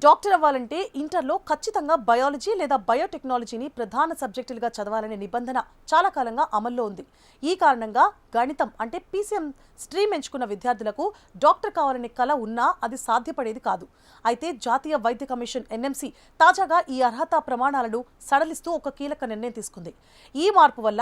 Doctor అవ్వాలంటే ఇంటర్లో ఖచ్చితంగా బయాలజీ లేదా బయోటెక్నాలజీని ప్రధాన సబ్జెక్టులుగా చదవాలనే నిబంధన చాలా కాలంగా అమల్లో ఉంది. ఈ కారణంగా గణితం అంటే పీసీఎం స్ట్రీమ్ ఎంచుకున్న విద్యార్థులకు డాక్టర్ కావాలనే కల ఉన్నా అది సాధ్యపడేది కాదు. అయితే జాతీయ వైద్య కమిషన్ ఎన్ఎంసీ తాజాగా ఈ అర్హత ప్రమాణాలను సడలిస్తూ ఒక కీలక నిర్ణయం తీసుకుంది. ఈ మార్పు వల్ల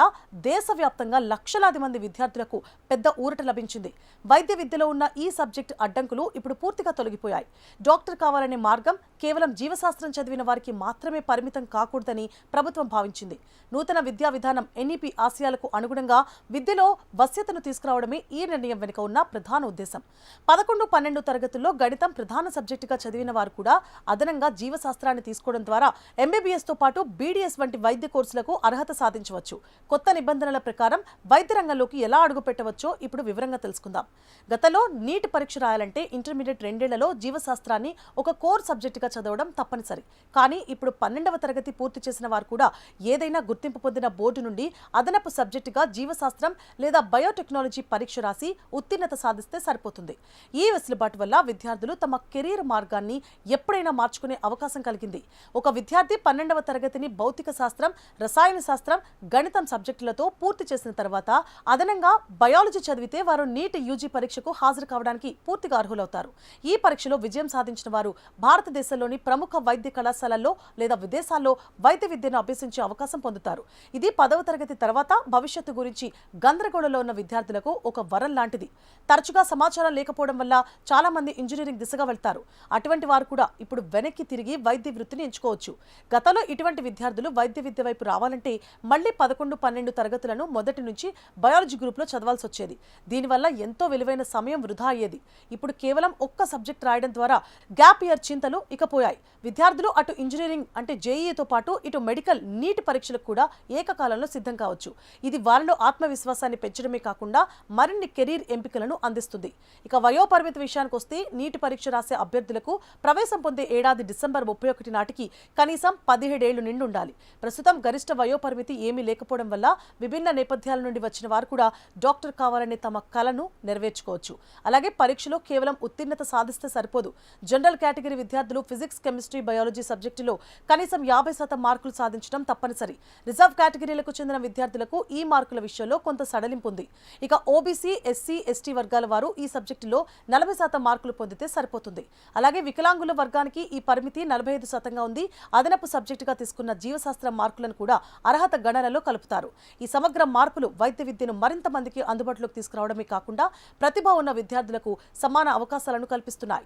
దేశవ్యాప్తంగా లక్షలాది మంది విద్యార్థులకు పెద్ద ఊరట లభించింది. వైద్య విద్యలో ఉన్న ఈ సబ్జెక్టు అడ్డంకులు ఇప్పుడు పూర్తిగా తొలగిపోయాయి. డాక్టర్ కావాలనే మార్గం కేవలం జీవశాస్త్రం చదివిన వారికి మాత్రమే పరిమితం కాకూడదని ప్రభుత్వం భావించింది. నూతన విద్యా విధానం ఎన్ఈపీ ఆశయాలకు అనుగుణంగా విద్యలో వశ్యతను తీసుకురావడమే ఈ నిర్ణయం వెనుక ఉన్న ప్రధాన ఉద్దేశం. 11, 12 తరగతుల్లో గణితం ప్రధాన సబ్జెక్టుగా చదివిన వారు కూడా అదనంగా జీవశాస్త్రాన్ని తీసుకోవడం ద్వారా ఎంబీబీఎస్ తో పాటు బీడీఎస్ వంటి వైద్య కోర్సులకు అర్హత సాధించవచ్చు. కొత్త నిబంధనల ప్రకారం వైద్య రంగంలోకి ఎలా అడుగు పెట్టవచ్చో ఇప్పుడు వివరంగా తెలుసుకుందాం. గతంలో నీట్ పరీక్ష రాయాలంటే ఇంటర్మీడియట్ 2 ఏళ్లలో జీవశాస్త్రాన్ని ఒక కోర్ సబ్జెక్టుగా చదవడం తప్పనిసరి. కానీ ఇప్పుడు 12వ తరగతి పూర్తి చేసిన వారు కూడా ఏదైనా గుర్తింపు పొందిన బోర్డు నుండి అదనపు సబ్జెక్టుగా జీవశాస్త్రం లేదా బయోటెక్నాలజీ పరీక్ష రాసి ఉత్తీర్ణత సాధిస్తే సరిపోతుంది. ఈ వెసులుబాటు వల్ల విద్యార్థులు తమ కెరీర్ మార్గాన్ని ఎప్పుడైనా మార్చుకునే అవకాశం కలిగింది. ఒక విద్యార్థి 12వ తరగతిని భౌతిక శాస్త్రం, రసాయన శాస్త్రం, గణితం సబ్జెక్టులతో పూర్తి చేసిన తర్వాత అదనంగా బయాలజీ చదివితే వారు నీట్ యూజీ పరీక్షకు హాజరు కావడానికి పూర్తిగా అర్హులవుతారు. ఈ పరీక్షలో విజయం సాధించిన వారు భారతదేశంలోని ప్రముఖ వైద్య కళాశాలల్లో లేదా విదేశాల్లో వైద్య విద్యను అభ్యసించే అవకాశం పొందుతారు. ఇది 10వ తరగతి తర్వాత భవిష్యత్తు గురించి గందరగోళంలో ఉన్న విద్యార్థులకు ఒక వరం లాంటిది. తరచుగా సమాచారం లేకపోవడం వల్ల చాలా మంది ఇంజనీరింగ్ దిశగా వెళ్తారు. అటువంటి వారు కూడా ఇప్పుడు వెనక్కి తిరిగి వైద్య వృత్తిని ఎంచుకోవచ్చు. గతంలో ఇటువంటి విద్యార్థులు వైద్య విద్య వైపు రావాలంటే మళ్లీ 11, 12 తరగతులను మొదటి నుంచి బయాలజీ గ్రూప్లో చదవాల్సి వచ్చేది. దీనివల్ల ఎంతో విలువైన సమయం వృధా అయ్యేది. ఇప్పుడు కేవలం ఒక్క సబ్జెక్ట్ రాయడం ద్వారా గ్యాప్ ఇయర్ చింతలు ఇకపోయాయి. విద్యార్థులు అటు ఇంజనీరింగ్ అంటే జేఈతో పాటు ఇటు మెడికల్ నీట్ పరీక్షలకు కూడా ఏకకాలంలో సిద్ధం కావచ్చు. ఇది వారిలో ఆత్మవిశ్వాసాన్ని పెంచడమే కాకుండా మరిన్ని కెరీర్ ఎంపికలను అందిస్తుంది. ఇక వయోపరిమితి విషయానికి వస్తే నీట్ పరీక్ష రాసే అభ్యర్థులకు ప్రవేశం పొందే ఏడాది డిసెంబర్ 31 నాటికి కనీసం 17 ఏళ్లు నిండి ఉండాలి. ప్రస్తుతం గరిష్ట వయోపరిమితి ఏమీ లేకపోవడం వల్ల విభిన్న నేపథ్యాల నుండి వచ్చిన వారు కూడా డాక్టర్ కావాలనే తమ కలను నెరవేర్చుకోవచ్చు. అలాగే పరీక్షలో కేవలం ఉత్తీర్ణత సాధిస్తే సరిపోదు. జనరల్ కేటగిరీ విద్యార్థులు ఫిజిక్స్, కెమిస్ట్రీ, బయాలజీ సబ్జెక్టులో కనీసం 50% మార్కులు సాధించడం తప్పనిసరి. రిజర్వ్ కేటగిరీలకు చెందిన విద్యార్థులకు ఈ మార్కుల విషయంలో కొంత సడలింపు ఉంది. ఇక ఓబీసీ, ఎస్సీ, ఎస్టీ వర్గాల వారు ఈ సబ్జెక్టులో 40% మార్కులు పొందితే సరిపోతుంది. అలాగే వికలాంగుల వర్గానికి ఈ పరిమితి 45%గా ఉంది. అదనపు సబ్జెక్టుగా తీసుకున్న జీవశాస్త్రం మార్కులను కూడా అర్హత గణనలో కలుపుతారు. ఈ సమగ్ర మార్పులు వైద్య విద్యను మరింత మందికి అందుబాటులోకి తీసుకురావడమే కాకుండా ప్రతిభ ఉన్న విద్యార్థులకు సమాన అవకాశాలను కల్పిస్తున్నాయి.